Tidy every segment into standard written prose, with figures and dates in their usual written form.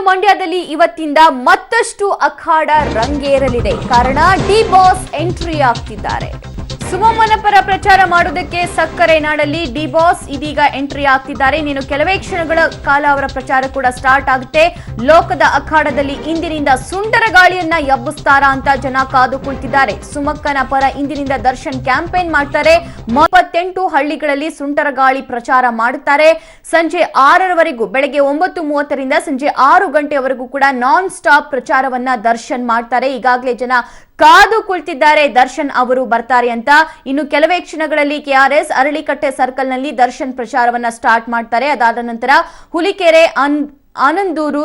ಮಂಡ್ಯದಲ್ಲಿ ಇವತ್ತಿಂದ ಮತ್ತಷ್ಟು ಅಖಾಡ ರಂಗೇರಲಿದೆ. ಕಾರಣ ಡಿ ಬಾಸ್ ಎಂಟ್ರಿ ಆಗ್ತಿದ್ದಾರೆ. ಸುಮಮ್ಮನ ಪರ ಪ್ರಚಾರ ಮಾಡೋದಕ್ಕೆ ಸಕ್ಕರೆ ನಾಡಲ್ಲಿ ಡಿ ಬಾಸ್ ಇದೀಗ ಎಂಟ್ರಿ ಆಗ್ತಿದ್ದಾರೆ. ಇನ್ನೇನು ಕೆಲವೇ ಕ್ಷಣಗಳ ಕಾಲ ಅವರ ಪ್ರಚಾರ ಕೂಡ ಸ್ಟಾರ್ಟ್ ಆಗುತ್ತೆ. ಲೋಕದ ಅಖಾಡದಲ್ಲಿ ಇಂದಿನಿಂದ ಸುಂಟರ ಗಾಳಿಯನ್ನ ಎಬ್ಬಿಸ್ತಾರಾ ಅಂತ ಜನ ಕಾದು ಕುಳಿತಿದ್ದಾರೆ. ಸುಮಕ್ಕನ ಪರ ಇಂದಿನಿಂದ ದರ್ಶನ್ ಕ್ಯಾಂಪೇನ್ ಮಾಡ್ತಾರೆ. 38 ಹಳ್ಳಿಗಳಲ್ಲಿ ಸುಂಟರ ಗಾಳಿ ಪ್ರಚಾರ ಮಾಡುತ್ತಾರೆ. ಸಂಜೆ 6ರವರೆಗೂ ಬೆಳಗ್ಗೆ 9:30ರಿಂದ ಸಂಜೆ 6 ಗಂಟೆವರೆಗೂ ಕೂಡ ನಾನ್ ಸ್ಟಾಪ್ ಪ್ರಚಾರವನ್ನ ದರ್ಶನ್ ಮಾಡ್ತಾರೆ. ಈಗಾಗಲೇ ಜನ ಕಾದು ಕುಳಿತಿದ್ದಾರೆ ದರ್ಶನ್ ಅವರು ಬರ್ತಾರೆ ಅಂತ. ಇನ್ನು ಕೆಲವೇ ಕ್ಷಣಗಳಲ್ಲಿ ಕೆಆರ್ಎಸ್ ಅರಳಿಕಟ್ಟೆ ಸರ್ಕಲ್ ನಲ್ಲಿ ದರ್ಶನ್ ಪ್ರಚಾರವನ್ನ ಸ್ಟಾರ್ಟ್ ಮಾಡ್ತಾರೆ. ಅದಾದ ನಂತರ ಹುಲಿಕೆರೆ, ಆನಂದೂರು,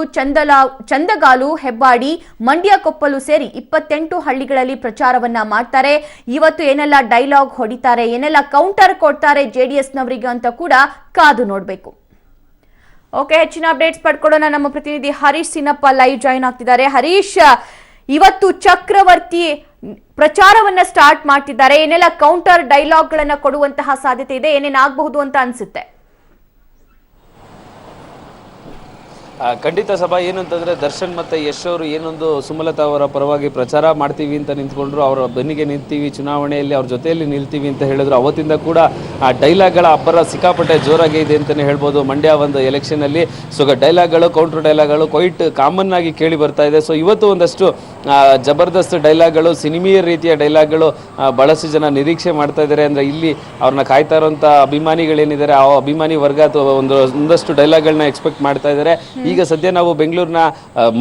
ಚಂದಗಾಲು, ಹೆಬ್ಬಾಡಿ, ಮಂಡ್ಯ, ಕೊಪ್ಪಲು ಸೇರಿ 28 ಹಳ್ಳಿಗಳಲ್ಲಿ ಪ್ರಚಾರವನ್ನ ಮಾಡ್ತಾರೆ. ಇವತ್ತು ಏನೆಲ್ಲ ಡೈಲಾಗ್ ಹೊಡಿತಾರೆ, ಏನೆಲ್ಲ ಕೌಂಟರ್ ಕೊಡ್ತಾರೆ ಜೆಡಿಎಸ್ನವರಿಗೆ ಅಂತ ಕೂಡ ಕಾದು ನೋಡಬೇಕು. ಓಕೆ, ಹೆಚ್ಚಿನ ಅಪ್ಡೇಟ್ಸ್ ಪಡ್ಕೊಳ್ಳೋಣ. ನಮ್ಮ ಪ್ರತಿನಿಧಿ ಹರೀಶ್ ಸಿನಪ್ಪ ಲೈವ್ ಜಾಯಿನ್ ಆಗ್ತಿದ್ದಾರೆ. ಹರೀಶ್, ಇವತ್ತು ಚಕ್ರವರ್ತಿ ಪ್ರಚಾರವನ್ನ ಸ್ಟಾರ್ಟ್ ಮಾಡ್ತಿದ್ದಾರೆ. ಏನೆಲ್ಲ ಕೌಂಟರ್ ಡೈಲಾಗ್ ಗಳನ್ನ ಕೊಡುವಂತಹ ಸಾಧ್ಯತೆ ಇದೆ, ಏನೇನಾಗಬಹುದು ಅಂತ ಅನ್ಸುತ್ತೆ? ಖಂಡಿತ ಸಭಾ, ಏನು ಅಂತಂದರೆ ದರ್ಶನ್ ಮತ್ತು ಯಶ್ ಅವರು ಏನೊಂದು ಸುಮಲತಾ ಅವರ ಪರವಾಗಿ ಪ್ರಚಾರ ಮಾಡ್ತೀವಿ ಅಂತ ನಿಂತ್ಕೊಂಡ್ರು, ಅವರ ಬೆನ್ನಿಗೆ ನಿಲ್ತೀವಿ, ಚುನಾವಣೆಯಲ್ಲಿ ಅವ್ರ ಜೊತೆಯಲ್ಲಿ ನಿಲ್ತೀವಿ ಅಂತ ಹೇಳಿದ್ರು. ಅವತ್ತಿಂದ ಕೂಡ ಆ ಡೈಲಾಗ್ಗಳ ಅಬ್ಬರ ಸಿಕ್ಕಾಪಟ್ಟೆ ಜೋರಾಗಿ ಇದೆ ಅಂತಲೇ ಹೇಳ್ಬೋದು. ಮಂಡ್ಯ ಒಂದು ಎಲೆಕ್ಷನಲ್ಲಿ ಡೈಲಾಗ್ಗಳು, ಕೌಂಟರ್ ಡೈಲಾಗ್ಗಳು ಕ್ವೈಟ್ ಕಾಮನ್ ಆಗಿ ಕೇಳಿ ಬರ್ತಾ ಇದೆ. ಸೊ ಇವತ್ತು ಒಂದಷ್ಟು ಜಬರ್ದಸ್ತ್ ಡೈಲಾಗ್ಗಳು, ಸಿನಿಮೀಯ ರೀತಿಯ ಡೈಲಾಗ್ಗಳು ಭಾಳಷ್ಟು ಜನ ನಿರೀಕ್ಷೆ ಮಾಡ್ತಾ ಇದ್ದಾರೆ. ಅಂದರೆ ಇಲ್ಲಿ ಅವ್ರನ್ನ ಕಾಯ್ತಾ ಇರೋಂಥ ಅಭಿಮಾನಿಗಳೇನಿದ್ದಾರೆ, ಆ ಅಭಿಮಾನಿ ವರ್ಗ ಒಂದಷ್ಟು ಡೈಲಾಗ್ಗಳನ್ನ ಎಕ್ಸ್ಪೆಕ್ಟ್ ಮಾಡ್ತಾ ಇದ್ದಾರೆ. ಈಗ ಸದ್ಯ ನಾವು ಬೆಂಗಳೂರಿನ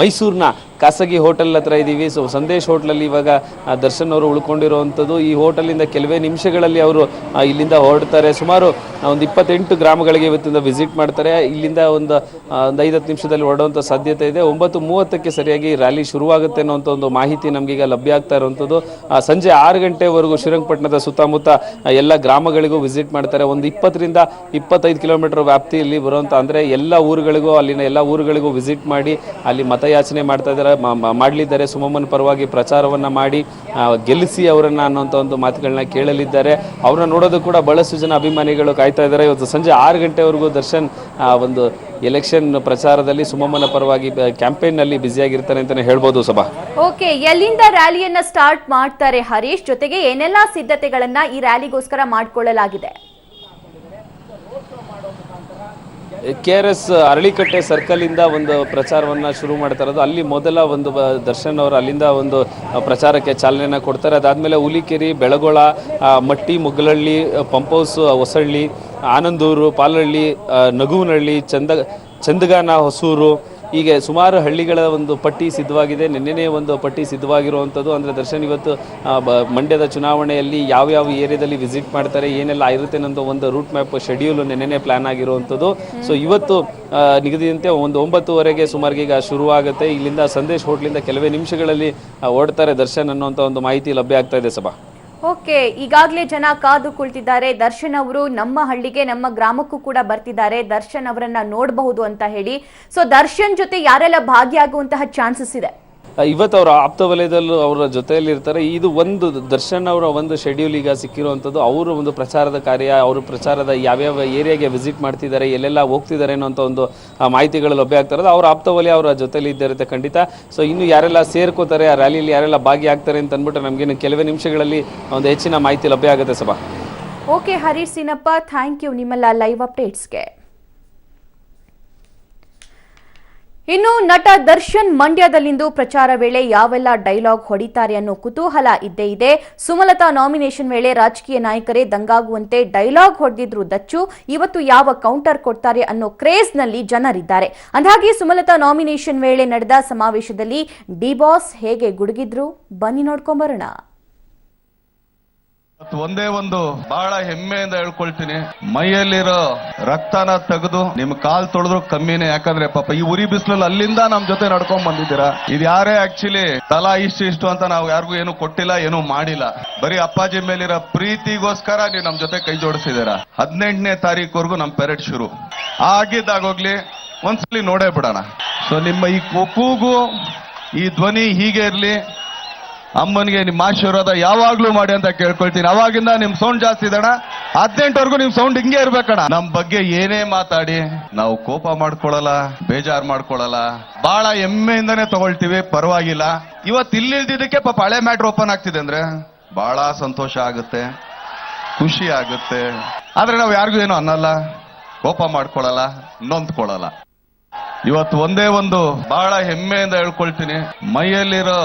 ಮೈಸೂರಿನ ಖಾಸಗಿ ಹೋಟೆಲ್ ಹತ್ರ ಇದ್ದೀವಿ. ಸೊ ಸಂದೇಶ್ ಹೋಟ್ಲಲ್ಲಿ ಇವಾಗ ದರ್ಶನ್ ಅವರು ಉಳ್ಕೊಂಡಿರುವಂಥದ್ದು. ಈ ಹೋಟೆಲಿಂದ ಕೆಲವೇ ನಿಮಿಷಗಳಲ್ಲಿ ಅವರು ಇಲ್ಲಿಂದ ಹೊರಡ್ತಾರೆ. ಸುಮಾರು ಒಂದು 28 ಗ್ರಾಮಗಳಿಗೆ ಇವತ್ತಿಂದ ವಿಸಿಟ್ ಮಾಡ್ತಾರೆ. ಇಲ್ಲಿಂದ ಒಂದು 5-10 ನಿಮಿಷದಲ್ಲಿ ಹೊರಡುವಂಥ ಸಾಧ್ಯತೆ ಇದೆ. 9:30ಕ್ಕೆ ಸರಿಯಾಗಿ ರ್ಯಾಲಿ ಶುರುವಾಗುತ್ತೆ ಅನ್ನೋಂಥ ಒಂದು ಮಾಹಿತಿ ನಮಗೀಗ ಲಭ್ಯ ಆಗ್ತಾ ಇರುವಂಥದ್ದು. ಸಂಜೆ 6 ಗಂಟೆವರೆಗೂ ಶ್ರೀರಂಗಪಟ್ಟಣದ ಸುತ್ತಮುತ್ತ ಎಲ್ಲ ಗ್ರಾಮಗಳಿಗೂ ವಿಸಿಟ್ ಮಾಡ್ತಾರೆ. ಒಂದು 20ರಿಂದ 25 ಕಿಲೋಮೀಟರ್ ವ್ಯಾಪ್ತಿಯಲ್ಲಿ ಬರುವಂಥ, ಅಂದರೆ ಎಲ್ಲ ಊರುಗಳಿಗೂ, ಅಲ್ಲಿನ ಎಲ್ಲ ಊರುಗಳಿಗೂ ವಿಸಿಟ್ ಮಾಡಿ ಅಲ್ಲಿ ಮತಯಾಚನೆ ಮಾಡ್ತಾ ಇದ್ದಾರೆ, ಮಾಡಲಿದ್ದಾರೆ. ಸುಮಮ್ಮನ ಪರವಾಗಿ ಪ್ರಚಾರವನ್ನು ಮಾಡಿ ಗೆಲ್ಲಿಸಿ ಅವರನ್ನ ಅನ್ನೋಂಥ ಒಂದು ಮಾತುಗಳನ್ನ ಕೇಳಲಿದ್ದಾರೆ. ಅವ್ರನ್ನ ನೋಡೋದು ಕೂಡ ಬಹಳಷ್ಟು ಜನ ಅಭಿಮಾನಿಗಳು ಕಾಯ್ತಾ ಇದ್ದಾರೆ. ಇವತ್ತು ಸಂಜೆ 6 ಗಂಟೆವರೆಗೂ ದರ್ಶನ್ ಒಂದು ಎಲೆಕ್ಷನ್ ಪ್ರಚಾರದಲ್ಲಿ ಸುಮಮ್ಮನ ಪರವಾಗಿ ಕ್ಯಾಂಪೇನ್ನಲ್ಲಿ ಬ್ಯುಸಿಯಾಗಿರ್ತಾರೆ ಅಂತಲೇ ಹೇಳ್ಬೋದು ಸಭಾ. ಓಕೆ, ಎಲ್ಲಿಂದ ರ್ಯಾಲಿಯನ್ನ ಸ್ಟಾರ್ಟ್ ಮಾಡ್ತಾರೆ ಹರೀಶ್? ಜೊತೆಗೆ ಏನೆಲ್ಲ ಸಿದ್ಧತೆಗಳನ್ನ ಈ ರ್ಯಾಲಿಗೋಸ್ಕರ ಮಾಡಿಕೊಳ್ಳಲಾಗಿದೆ? KRS ಅರಳಿಕಟ್ಟೆ ಸರ್ಕಲಿಂದ ಒಂದು ಪ್ರಚಾರವನ್ನು ಶುರು ಮಾಡ್ತಾ ಇರೋದು. ಅಲ್ಲಿ ಮೊದಲ ಒಂದು ದರ್ಶನ್ ಅವರು ಅಲ್ಲಿಂದ ಒಂದು ಪ್ರಚಾರಕ್ಕೆ ಚಾಲನೆಯನ್ನು ಕೊಡ್ತಾರೆ. ಅದಾದಮೇಲೆ ಹುಲಿಕೆರೆ, ಬೆಳಗೊಳ, ಮಟ್ಟಿ, ಮುಗ್ಲಹಳ್ಳಿ, ಪಂಪ್ ಹೌಸ್, ಹೊಸಳ್ಳಿ, ಆನಂದೂರು, ಪಾಲಹಳ್ಳಿ, ನಗುವನಹಳ್ಳಿ, ಚಂದಗಾನ, ಹೊಸೂರು, ಹೀಗೆ ಸುಮಾರು ಹಳ್ಳಿಗಳ ಒಂದು ಪಟ್ಟಿ ಸಿದ್ಧವಾಗಿದೆ. ನಿನ್ನೆನೇ ಒಂದು ಪಟ್ಟಿ ಸಿದ್ಧವಾಗಿರುವಂಥದ್ದು. ಅಂದರೆ ದರ್ಶನ್ ಇವತ್ತು ಮಂಡ್ಯದ ಚುನಾವಣೆಯಲ್ಲಿ ಯಾವ್ಯಾವ ಏರಿಯಾದಲ್ಲಿ ವಿಸಿಟ್ ಮಾಡ್ತಾರೆ, ಏನೆಲ್ಲ ಇರುತ್ತೆ ಅನ್ನೋ ಒಂದು ರೂಟ್ ಮ್ಯಾಪ್ ಶೆಡ್ಯೂಲ್ ನಿನ್ನೆನೇ ಪ್ಲಾನ್ ಆಗಿರುವಂಥದ್ದು. ಸೊ ಇವತ್ತು ನಿಗದಿಯಂತೆ ಒಂದು 9:30ಗೆ ಸುಮಾರಿಗೆ ಈಗ ಶುರುವಾಗುತ್ತೆ. ಇಲ್ಲಿಂದ ಸಂದೇಶ್ ಹೋಟ್ಲಿಂದ ಕೆಲವೇ ನಿಮಿಷಗಳಲ್ಲಿ ಓಡ್ತಾರೆ ದರ್ಶನ್ ಅನ್ನೋಂಥ ಒಂದು ಮಾಹಿತಿ ಲಭ್ಯ ಆಗ್ತಾ ಇದೆ ಸಭಾ. ಓಕೆ, ಈಗಾಗಲೇ ಜನ ಕಾದು ಕುಳಿತಿದ್ದಾರೆ. ದರ್ಶನ್ ಅವರು ನಮ್ಮ ಹಳ್ಳಿಗೆ, ನಮ್ಮ ಗ್ರಾಮಕ್ಕೂ ಕೂಡ ಬರ್ತಿದ್ದಾರೆ, ದರ್ಶನ್ ಅವರನ್ನ ನೋಡಬಹುದು ಅಂತ ಹೇಳಿ. ಸೊ ದರ್ಶನ್ ಜೊತೆ ಯಾರೆಲ್ಲ ಭಾಗಿಯಾಗುವಂತಹ ಚಾನ್ಸಸ್ ಇದೆ? ಇವತ್ತು ಅವರ ಆಪ್ತ ವಲಯದಲ್ಲೂ ಅವರ ಜೊತೆಯಲ್ಲಿ ಇರ್ತಾರೆ. ಇದು ಒಂದು ದರ್ಶನ್ ಅವರ ಒಂದು ಶೆಡ್ಯೂಲ್ ಈಗ ಸಿಕ್ಕಿರುವಂಥದ್ದು. ಅವರು ಒಂದು ಪ್ರಚಾರದ ಕಾರ್ಯ, ಅವರು ಪ್ರಚಾರದ ಯಾವ್ಯಾವ ಏರಿಯಾಗೆ ವಿಸಿಟ್ ಮಾಡ್ತಿದ್ದಾರೆ, ಎಲ್ಲೆಲ್ಲ ಹೋಗ್ತಿದ್ದಾರೆ ಅನ್ನೋಂಥ ಒಂದು ಮಾಹಿತಿಗಳು ಲಭ್ಯ ಆಗ್ತಾ ಇರೋದು. ಅವರ ಆಪ್ತ ವಲಯ ಅವರ ಜೊತೆಲಿ ಇದ್ದಿರುತ್ತೆ ಖಂಡಿತ. ಸೊ ಇನ್ನು ಯಾರೆಲ್ಲ ಸೇರ್ಕೋತಾರೆ, ಆ ರ್ಯಾಲಿಯಲ್ಲಿ ಯಾರೆಲ್ಲ ಭಾಗಿಯಾಗ್ತಾರೆ ಅಂತ ಅಂದ್ಬಿಟ್ಟು ನಮಗೇನು ಕೆಲವೇ ನಿಮಿಷಗಳಲ್ಲಿ ಒಂದು ಹೆಚ್ಚಿನ ಮಾಹಿತಿ ಲಭ್ಯ ಆಗುತ್ತೆ ಸಭಾ. Okay Harish Sinappa, thank you ನಿಮ್ಮೆಲ್ಲ ಲೈವ್ ಅಪ್ಡೇಟ್ಸ್ಗೆ. ಇನ್ನು ನಟ ದರ್ಶನ್ ಮಂಡ್ಯದಲ್ಲಿಂದು ಪ್ರಚಾರ ವೇಳೆ ಯಾವೆಲ್ಲ ಡೈಲಾಗ್ ಹೊಡಿತಾರೆ ಅನ್ನೋ ಕುತೂಹಲ ಇದ್ದೇ ಇದೆ. ಸುಮಲತಾ ನಾಮಿನೇಷನ್ ವೇಳೆ ರಾಜಕೀಯ ನಾಯಕರೇ ದಂಗಾಗುವಂತೆ ಡೈಲಾಗ್ ಹೊಡೆದಿದ್ರು ದಚ್ಚು. ಇವತ್ತು ಯಾವ ಕೌಂಟರ್ ಕೊಡ್ತಾರೆ ಅನ್ನೋ ಕ್ರೇಜ್ನಲ್ಲಿ ಜನರಿದ್ದಾರೆ. ಅಂದಾಗಿ ಸುಮಲತಾ ನಾಮಿನೇಷನ್ ವೇಳೆ ನಡೆದ ಸಮಾವೇಶದಲ್ಲಿ ಡಿ ಬಾಸ್ ಹೇಗೆ ಗುಡುಗಿದ್ರು, ಬನ್ನಿ ನೋಡ್ಕೊಂಬರೋಣ. ಒಂದೇ ಒಂದು ಬಹಳ ಹೆಮ್ಮೆಯಿಂದ ಹೇಳ್ಕೊಳ್ತೀನಿ, ಮೈಯಲ್ಲಿರೋ ರಕ್ತನ ತೆಗೆದು ನಿಮ್ ಕಾಲ್ ತೊಳೆದ್ರು ಕಮ್ಮಿನೇ. ಯಾಕಂದ್ರೆ ಪಾಪ ಈ ಉರಿ ಬಿಸಿಲಲ್ಲಿ ಅಲ್ಲಿಂದ ನಮ್ ಜೊತೆ ನಡ್ಕೊಂಡ್ ಬಂದಿದ್ದೀರಾ. ಇದು ಯಾರೇ ಆಕ್ಚುಲಿ ತಲಾ ಇಷ್ಟು ಅಂತ ನಾವು ಯಾರಿಗೂ ಏನು ಕೊಟ್ಟಿಲ್ಲ, ಏನು ಮಾಡಿಲ್ಲ. ಬರೀ ಅಪ್ಪಾಜಿ ಮೇಲಿರೋ ಪ್ರೀತಿಗೋಸ್ಕರ ನೀವು ನಮ್ ಜೊತೆ ಕೈ ಜೋಡಿಸಿದ್ದೀರಾ. 18ನೇ ತಾರೀಕುವರೆಗೂ ನಮ್ ಪೆರೇಡ್ ಶುರು ಆಗಿದ್ದಾಗೋಗ್ಲಿ, ಒಂದ್ಸಲಿ ನೋಡೇ ಬಿಡೋಣ. ಸೊ ನಿಮ್ಮ ಈ ಕೂಗು, ಈ ಧ್ವನಿ ಹೀಗೆ ಇರ್ಲಿ. ಅಮ್ಮನಿಗೆ ನಿಮ್ಮ ಆಶೀರ್ವಾದ ಯಾವಾಗ್ಲೂ ಮಾಡಿ ಅಂತ ಕೇಳ್ಕೊಳ್ತೀನಿ. ಅವಾಗಿಂದ ನಿಮ್ ಸೌಂಡ್ ಜಾಸ್ತಿ ಇದಣ್ಣ, 18ವರೆಗೂ ನಿಮ್ ಸೌಂಡ್ ಹಿಂಗೆ ಇರ್ಬೇಕಣ್ಣ. ನಮ್ ಬಗ್ಗೆ ಏನೇ ಮಾತಾಡಿ ನಾವು ಕೋಪ ಮಾಡ್ಕೊಳಲ್ಲ, ಬೇಜಾರ್ ಮಾಡ್ಕೊಳಲ್ಲ, ಬಹಳ ಹೆಮ್ಮೆಯಿಂದಾನೇ ತಗೊಳ್ತೀವಿ, ಪರವಾಗಿಲ್ಲ. ಇವತ್ತು ಇಲ್ಲಿಲ್ದಿದ್ದಕ್ಕೆ ಪಾಪ ಹಳೆ ಮ್ಯಾಟ್ರ್ ಓಪನ್ ಆಗ್ತಿದೆ ಅಂದ್ರೆ ಬಹಳ ಸಂತೋಷ ಆಗುತ್ತೆ, ಖುಷಿ ಆಗುತ್ತೆ. ಆದ್ರೆ ನಾವು ಯಾರಿಗೂ ಏನು ಅನ್ನಲ್ಲ, ಕೋಪ ಮಾಡ್ಕೊಳಲ್ಲ, ನೊಂದ್ಕೊಳಲ್ಲ. ಇವತ್ತು ಒಂದೇ ಒಂದು ಬಹಳ ಹೆಮ್ಮೆಯಿಂದ ಹೇಳ್ಕೊಳ್ತೀನಿ, ಮೈಯಲ್ಲಿರೋ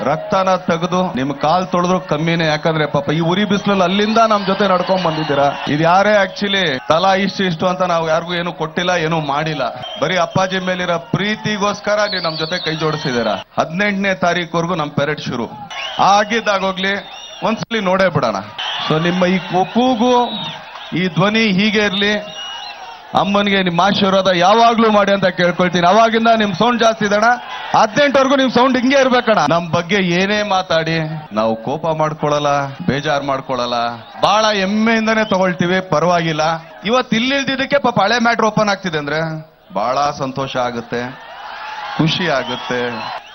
ರಕ್ತನ ತೆಗೆದು ನಿಮ್ ಕಾಲ್ ತೊಳೆದ್ರು ಕಮ್ಮಿನೇ. ಯಾಕಂದ್ರೆ ಪಾಪ ಈ ಉರಿ ಬಿಸಿಲಲ್ಲಿ ಅಲ್ಲಿಂದ ನಮ್ ಜೊತೆ ನಡ್ಕೊಂಡ್ ಬಂದಿದ್ದೀರಾ. ಇದು ಯಾರೇ ಆಕ್ಚುಲಿ ತಲಾ ಇಷ್ಟು ಅಂತ ನಾವು ಯಾರಿಗೂ ಏನು ಕೊಟ್ಟಿಲ್ಲ, ಏನು ಮಾಡಿಲ್ಲ. ಬರೀ ಅಪ್ಪಾಜಿ ಮೇಲಿರೋ ಪ್ರೀತಿಗೋಸ್ಕರ ನೀವು ನಮ್ ಜೊತೆ ಕೈ ಜೋಡಿಸಿದ್ದೀರಾ. 18ನೇ ತಾರೀಕುವರೆಗೂ ನಮ್ ಪೆರೇಡ್ ಶುರು ಆಗಿದ್ದಾಗೋಗ್ಲಿ, ಒಂದ್ಸಲಿ ನೋಡೇ ಬಿಡೋಣ. ಸೊ ನಿಮ್ಮ ಈ ಕೂಗು, ಈ ಧ್ವನಿ ಹೀಗೆ ಇರ್ಲಿ. ಅಮ್ಮನಿಗೆ ನಿಮ್ಮ ಆಶೀರ್ವಾದ ಯಾವಾಗ್ಲೂ ಮಾಡಿ ಅಂತ ಕೇಳ್ಕೊಳ್ತೀನಿ. ಅವಾಗಿಂದ ನಿಮ್ ಸೌಂಡ್ ಜಾಸ್ತಿ ಇದಣ್ಣ, 18ವರೆಗೂ ನಿಮ್ ಸೌಂಡ್ ಹಿಂಗೆ ಇರ್ಬೇಕಣ್ಣ. ನಮ್ ಬಗ್ಗೆ ಏನೇ ಮಾತಾಡಿ ನಾವು ಕೋಪ ಮಾಡ್ಕೊಳಲ್ಲ, ಬೇಜಾರ್ ಮಾಡ್ಕೊಳಲ್ಲ, ಬಹಳ ಹೆಮ್ಮೆಯಿಂದಾನೇ ತಗೊಳ್ತೀವಿ, ಪರವಾಗಿಲ್ಲ. ಇವತ್ತು ಇಲ್ಲಿಲ್ದಿದ್ದಕ್ಕೆ ಪಾಪ ಹಳೆ ಮ್ಯಾಟ್ರ್ ಓಪನ್ ಆಗ್ತಿದೆ ಅಂದ್ರೆ ಬಹಳ ಸಂತೋಷ ಆಗುತ್ತೆ, ಖುಷಿ ಆಗುತ್ತೆ.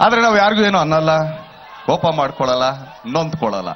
ಆದ್ರೆ ನಾವು ಯಾರಿಗೂ ಏನು ಅನ್ನಲ್ಲ, ಕೋಪ ಮಾಡ್ಕೊಳಲ್ಲ, ನೊಂದ್ಕೊಳಲ್ಲ.